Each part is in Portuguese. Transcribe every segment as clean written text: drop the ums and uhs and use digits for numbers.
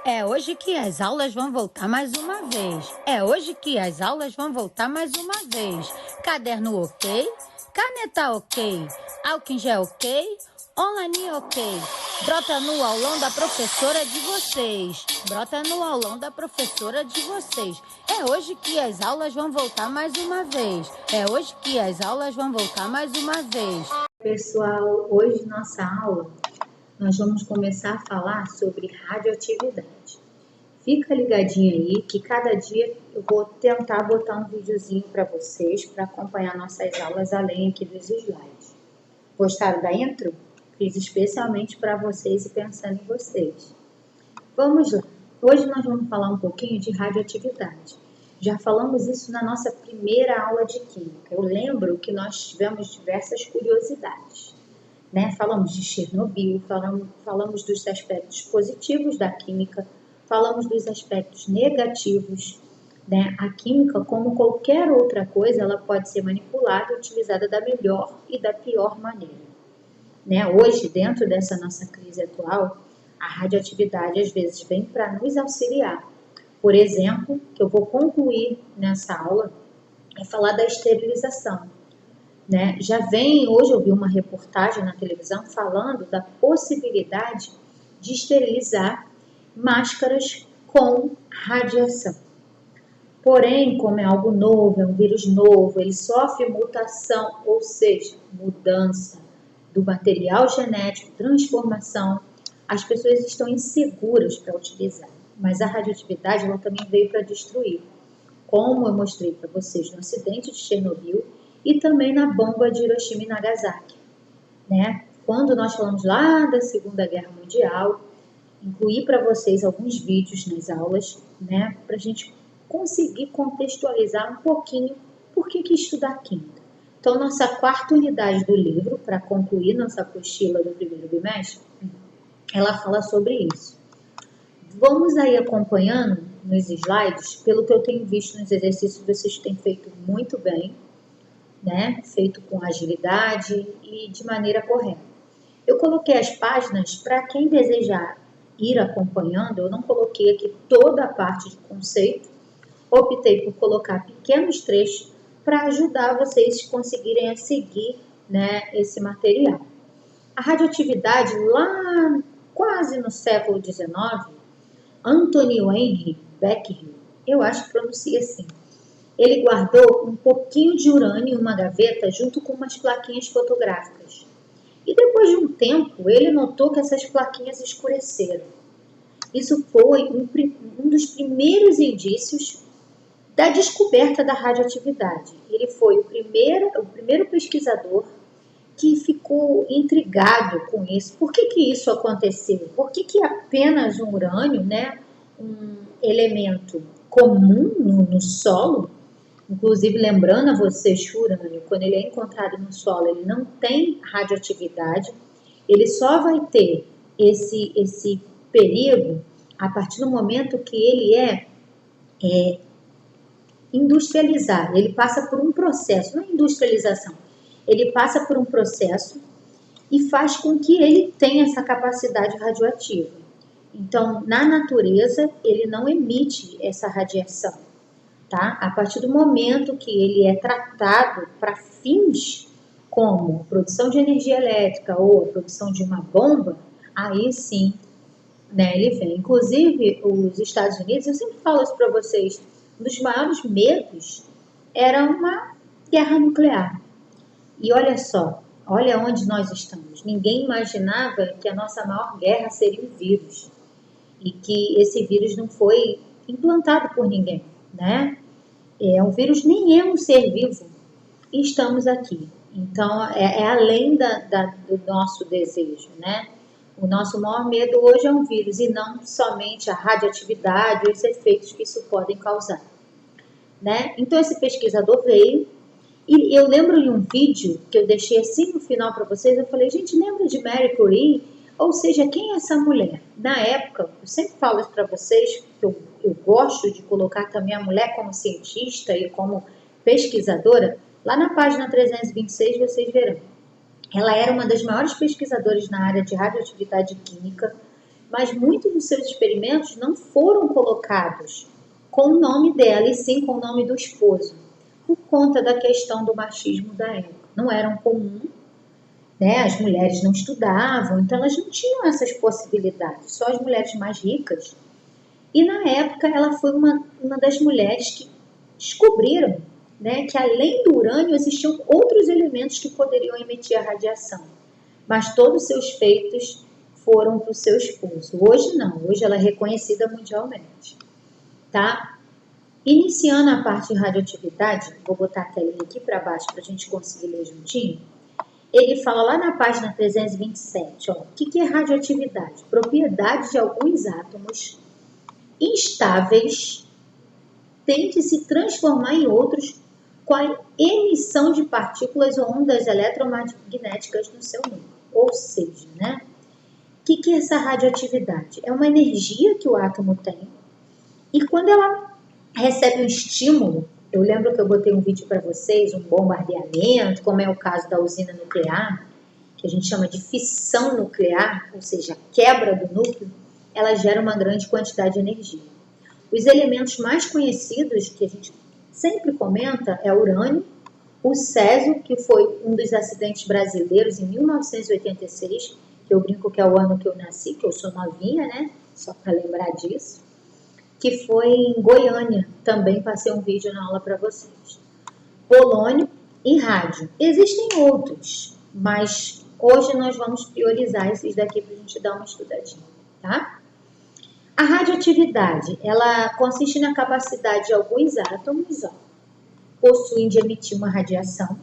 É hoje que as aulas vão voltar mais uma vez. É hoje que as aulas vão voltar mais uma vez. Caderno ok, caneta ok, álcool em gel ok, online ok. Brota no aulão da professora de vocês. Brota no aulão da professora de vocês. É hoje que as aulas vão voltar mais uma vez. É hoje que as aulas vão voltar mais uma vez. Pessoal, hoje nossa aula nós vamos começar a falar sobre radioatividade. Fica ligadinho aí que cada dia eu vou tentar botar um videozinho para vocês para acompanhar nossas aulas além aqui dos slides. Gostaram da intro? Fiz especialmente para vocês e pensando em vocês. Vamos lá. Hoje nós vamos falar um pouquinho de radioatividade. Já falamos isso na nossa primeira aula de Química. Eu lembro que nós tivemos diversas curiosidades. Falamos de Chernobyl, falamos dos aspectos positivos da química, falamos dos aspectos negativos. A química, como qualquer outra coisa, ela pode ser manipulada e utilizada da melhor e da pior maneira. Hoje, dentro dessa nossa crise atual, a radioatividade às vezes vem para nos auxiliar. Por exemplo, que eu vou concluir nessa aula, é falar da esterilização. Hoje eu vi uma reportagem na televisão falando da possibilidade de esterilizar máscaras com radiação. Porém, como é algo novo, é um vírus novo, ele sofre mutação, ou seja, mudança do material genético, transformação, as pessoas estão inseguras para utilizar. Mas a radioatividade ela também veio para destruir, como eu mostrei para vocês no acidente de Chernobyl, e também na bomba de Hiroshima e Nagasaki. Quando nós falamos lá da Segunda Guerra Mundial, incluí para vocês alguns vídeos nas aulas, para a gente conseguir contextualizar um pouquinho por que estudar química. Então, nossa quarta unidade do livro, para concluir nossa apostila do primeiro bimestre, ela fala sobre isso. Vamos aí acompanhando nos slides, pelo que eu tenho visto nos exercícios, vocês têm feito muito bem, feito com agilidade e de maneira correta. Eu coloquei as páginas para quem desejar ir acompanhando, eu não coloquei aqui toda a parte de conceito, optei por colocar pequenos trechos para ajudar vocês a conseguirem a seguir esse material. A radioatividade, lá quase no século XIX, Anthony Henry Becquerel, eu acho que pronuncia assim, ele guardou um pouquinho de urânio em uma gaveta junto com umas plaquinhas fotográficas. E depois de um tempo, ele notou que essas plaquinhas escureceram. Isso foi um dos primeiros indícios da descoberta da radioatividade. Ele foi o primeiro pesquisador que ficou intrigado com isso. Por que isso aconteceu? Por que apenas um urânio, um elemento comum no solo, inclusive lembrando a vocês, o urânio, quando ele é encontrado no solo, ele não tem radioatividade, ele só vai ter esse perigo a partir do momento que ele é industrializado. Ele passa por um processo, não é industrialização, ele passa por um processo e faz com que ele tenha essa capacidade radioativa. Então, na natureza, ele não emite essa radiação. A partir do momento que ele é tratado para fins como produção de energia elétrica ou a produção de uma bomba, aí sim, ele vem. Inclusive, os Estados Unidos, eu sempre falo isso para vocês, um dos maiores medos era uma guerra nuclear. E olha só, olha onde nós estamos. Ninguém imaginava que a nossa maior guerra seria um vírus e que esse vírus não foi implantado por ninguém, O vírus nem é um ser vivo e estamos aqui. Então, é além do nosso desejo, O nosso maior medo hoje é um vírus e não somente a radioatividade e os efeitos que isso pode causar, Então, esse pesquisador veio e eu lembro de um vídeo que eu deixei assim no final para vocês, eu falei, gente, lembra de Marie Curie? Ou seja, quem é essa mulher? Na época, eu sempre falo isso para vocês, que eu gosto de colocar também a mulher como cientista e como pesquisadora. Lá na página 326 vocês verão. Ela era uma das maiores pesquisadoras na área de radioatividade química. mas muitos dos seus experimentos não foram colocados com o nome dela, e sim com o nome do esposo, por conta da questão do machismo da época. Não eram comum, né? As mulheres não estudavam, então elas não tinham essas possibilidades, só as mulheres mais ricas. E na época ela foi uma das mulheres que descobriram, né, que além do urânio existiam outros elementos que poderiam emitir a radiação, mas todos os seus feitos foram para o seu esposo. Hoje não, hoje ela é reconhecida mundialmente, tá? Iniciando a parte de radioatividade, vou botar a telinha aqui para baixo para a gente conseguir ler juntinho. Ele fala lá na página 327, ó, o que é radioatividade? Propriedade de alguns átomos instáveis têm que se transformar em outros com a emissão de partículas ou ondas eletromagnéticas no seu núcleo. Ou seja, né? O que é essa radioatividade? É uma energia que o átomo tem, e quando ela recebe um estímulo, eu lembro que eu botei um vídeo para vocês, um bombardeamento, como é o caso da usina nuclear, que a gente chama de fissão nuclear, ou seja, quebra do núcleo, ela gera uma grande quantidade de energia. Os elementos mais conhecidos que a gente sempre comenta é o urânio, o césio, que foi um dos acidentes brasileiros em 1986, que eu brinco que é o ano que eu nasci, que eu sou novinha, né? Só para lembrar disso. Que foi em Goiânia, também passei um vídeo na aula para vocês. Polônio e rádio. Existem outros, mas hoje nós vamos priorizar esses daqui para a gente dar uma estudadinha, tá? A radioatividade, ela consiste na capacidade de alguns átomos, ó, possuem de emitir uma radiação.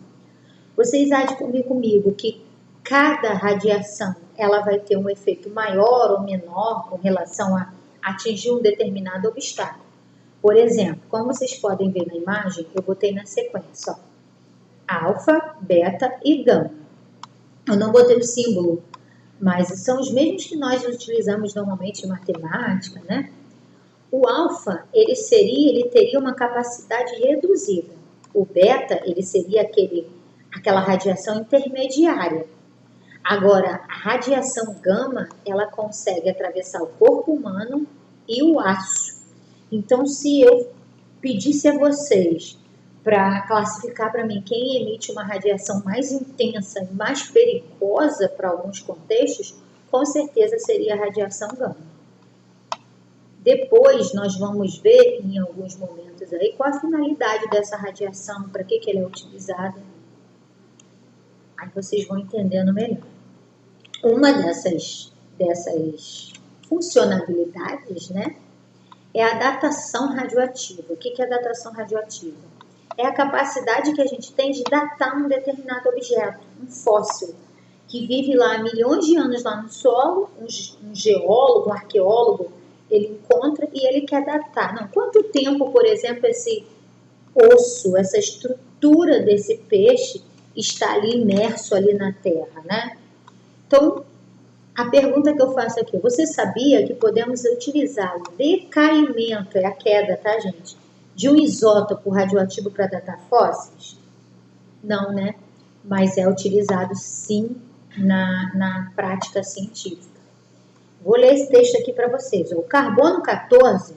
Vocês há de convir comigo que cada radiação ela vai ter um efeito maior ou menor com relação a atingir um determinado obstáculo. Por exemplo, como vocês podem ver na imagem, eu botei na sequência, ó, alfa, beta e gama. Eu não botei o símbolo, mas são os mesmos que nós utilizamos normalmente em matemática, né? O alfa, ele teria uma capacidade reduzida. O beta, ele seria aquela radiação intermediária. Agora, a radiação gama, ela consegue atravessar o corpo humano e o aço. Então, se eu pedisse a vocês para classificar para mim quem emite uma radiação mais intensa e mais perigosa para alguns contextos, com certeza seria a radiação gama. Depois, nós vamos ver em alguns momentos aí qual a finalidade dessa radiação, para que ela é utilizada. Aí vocês vão entendendo melhor. Uma dessas funcionalidades, né, é a datação radioativa. O que é a datação radioativa? É a capacidade que a gente tem de datar um determinado objeto, um fóssil, que vive lá há milhões de anos lá no solo, um geólogo, um arqueólogo, ele encontra e ele quer datar. Não, quanto tempo, por exemplo, esse osso, essa estrutura desse peixe está ali imerso ali na terra, né? Então, a pergunta que eu faço aqui, você sabia que podemos utilizar o decaimento, é a queda, tá, gente? De um isótopo radioativo para datar fósseis? Não, né? Mas é utilizado sim na prática científica. Vou ler esse texto aqui para vocês. O carbono 14,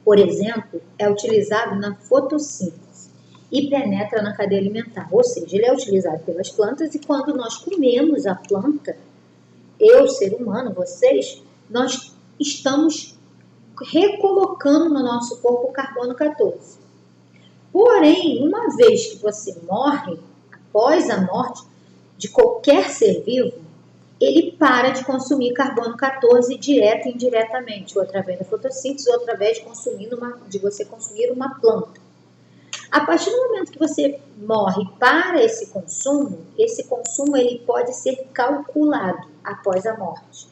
por exemplo, é utilizado na fotossíntese e penetra na cadeia alimentar. Ou seja, ele é utilizado pelas plantas e quando nós comemos a planta, eu, ser humano, vocês, nós estamos recolocando no nosso corpo o carbono 14. Porém, uma vez que você morre, após a morte de qualquer ser vivo, ele para de consumir carbono 14 direto e indiretamente, ou através da fotossíntese, ou através de você consumir uma planta. A partir do momento que você morre para esse consumo ele pode ser calculado após a morte.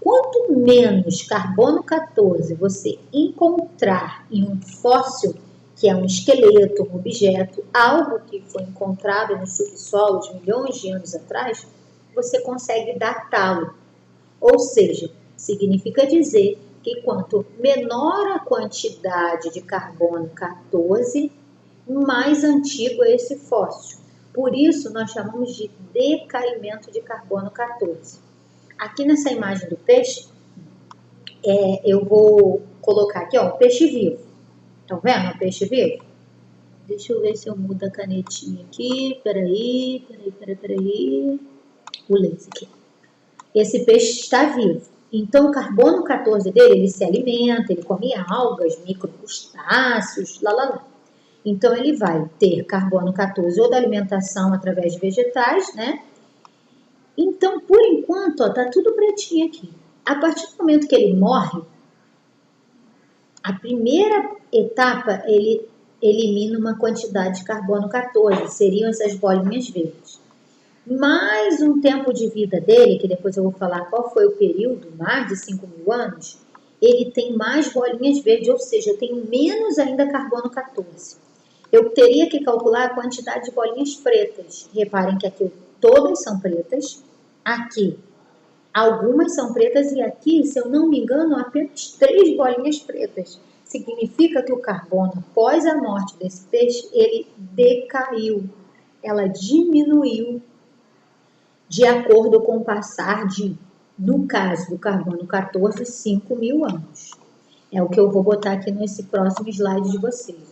Quanto menos carbono 14 você encontrar em um fóssil, que é um esqueleto, um objeto, algo que foi encontrado no subsolo de milhões de anos atrás, você consegue datá-lo. Ou seja, significa dizer que quanto menor a quantidade de carbono 14, mais antigo é esse fóssil. Por isso, nós chamamos de decaimento de carbono 14. Aqui nessa imagem do peixe, eu vou colocar aqui, ó, o peixe vivo. Estão vendo o peixe vivo? Deixa eu ver se eu mudo a canetinha aqui. Peraí. O laser aqui. Esse peixe está vivo. Então, o carbono 14 dele, ele se alimenta, ele come algas, microcrustáceos, lá. Então, ele vai ter carbono 14 ou da alimentação através de vegetais, né? Então, por enquanto, ó, tá tudo pretinho aqui. A partir do momento que ele morre, a primeira etapa, ele elimina uma quantidade de carbono 14, seriam essas bolinhas verdes. Mais um tempo de vida dele, que depois eu vou falar qual foi o período, mais de 5.000 anos, ele tem mais bolinhas verdes, ou seja, eu tenho menos ainda carbono 14. Eu teria que calcular a quantidade de bolinhas pretas. Reparem que aqui todas são pretas, aqui algumas são pretas e aqui, se eu não me engano, apenas 3 bolinhas pretas. Significa que o carbono, após a morte desse peixe, ele decaiu, ela diminuiu de acordo com o passar de, no caso do carbono 14, 5.000 anos. É o que eu vou botar aqui nesse próximo slide de vocês.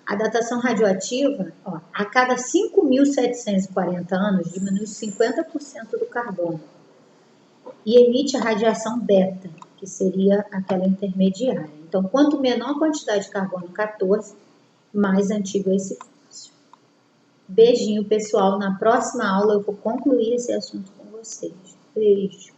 A datação radioativa, ó, a cada 5.740 anos, diminui 50% do carbono e emite a radiação beta, que seria aquela intermediária. Então, quanto menor a quantidade de carbono 14, mais antigo é esse fóssil. Beijinho, pessoal. Na próxima aula eu vou concluir esse assunto com vocês. Beijo.